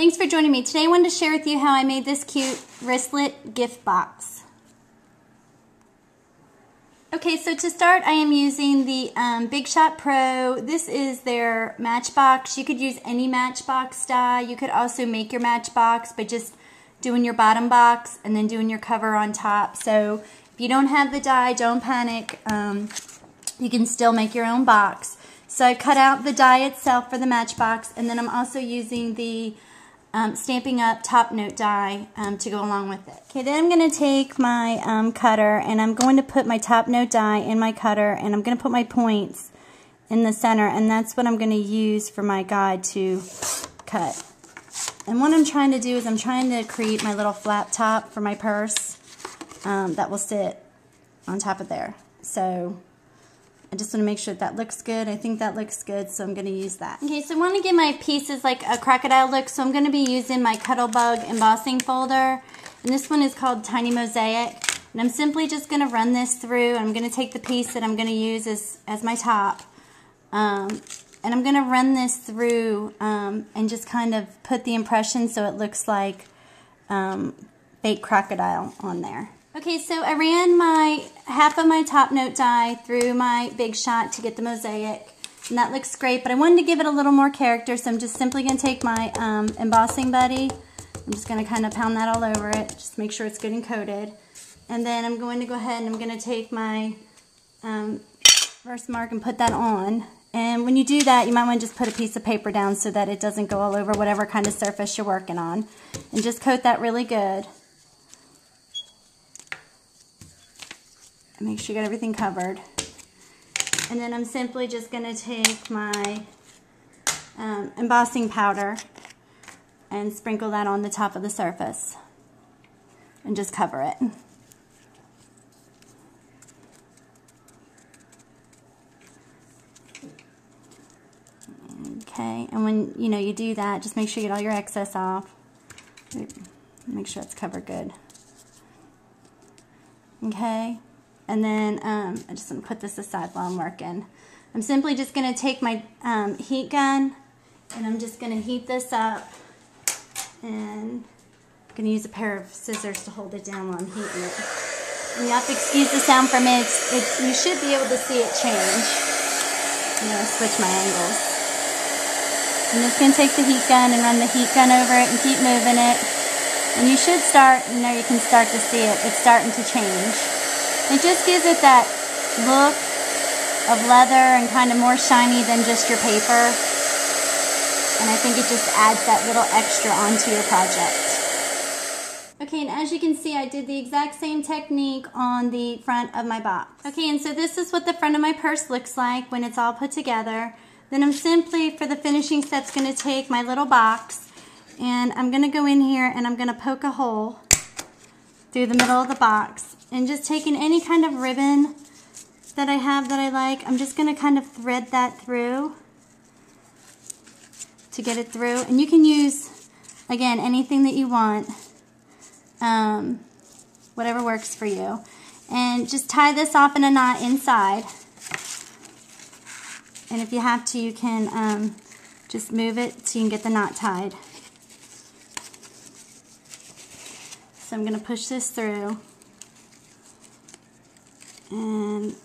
Thanks for joining me. Today I wanted to share with you how I made this cute wristlet gift box. Okay, so to start I am using the Big Shot Pro. This is their Matchbox. You could use any Matchbox die. You could also make your Matchbox by just doing your bottom box and then doing your cover on top. So if you don't have the die, don't panic. You can still make your own box. So I cut out the die itself for the Matchbox, and then I'm also using the Stampin' Up! Top Note die to go along with it. Okay, then I'm going to take my cutter, and I'm going to put my Top Note die in my cutter, and I'm going to put my points in the center, and that's what I'm going to use for my guide to cut. And what I'm trying to do is I'm trying to create my little flap top for my purse that will sit on top of there. So I just want to make sure that looks good. I think that looks good, so I'm going to use that. Okay, so I want to give my pieces like a crocodile look, so I'm going to be using my Cuttlebug embossing folder. And this one is called Tiny Mosaic. And I'm simply just going to run this through. I'm going to take the piece that I'm going to use as my top. And I'm going to run this through and just kind of put the impression so it looks like fake crocodile on there. Okay, so I ran half of my Top Note die through my Big Shot to get the mosaic, and that looks great, but I wanted to give it a little more character, so I'm just simply going to take my embossing buddy. I'm just going to kind of pound that all over it, just make sure it's good and coated. And then I'm going to go ahead and I'm going to take my Versamark and put that on. And when you do that, you might want to just put a piece of paper down so that it doesn't go all over whatever kind of surface you're working on. And just coat that really good. Make sure you got everything covered. And then I'm simply just going to take my embossing powder and sprinkle that on the top of the surface and just cover it. Okay, and when you do that, just make sure you get all your excess off. Make sure it's covered good. Okay. And then I just want to put this aside while I'm working. I'm simply just going to take my heat gun, and I'm just going to heat this up, and I'm going to use a pair of scissors to hold it down while I'm heating it. And you have to excuse the sound from it. You should be able to see it change. I'm going to switch my angles. I'm just going to take the heat gun and run the heat gun over it and keep moving it. And you should start, you can start to see it. It's starting to change. It just gives it that look of leather and kind of more shiny than just your paper. And I think it just adds that little extra onto your project. Okay, and as you can see, I did the exact same technique on the front of my box. Okay, and so this is what the front of my purse looks like when it's all put together. Then I'm simply, for the finishing steps, going to take my little box, and I'm going to go in here and I'm going to poke a hole through the middle of the box. And just taking any kind of ribbon that I have that I like, I'm just going to kind of thread that through to get it through. And you can use, again, anything that you want, whatever works for you. And just tie this off in a knot inside. And if you have to, you can just move it so you can get the knot tied. So I'm going to push this through. And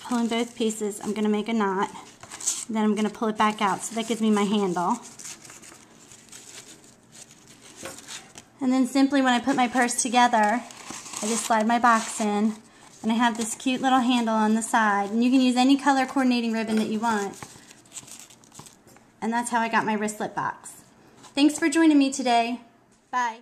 pulling both pieces, I'm going to make a knot. Then I'm going to pull it back out, so that gives me my handle. And then simply when I put my purse together, I just slide my box in, and I have this cute little handle on the side. And you can use any color coordinating ribbon that you want. And that's how I got my wristlet box. Thanks for joining me today. Bye.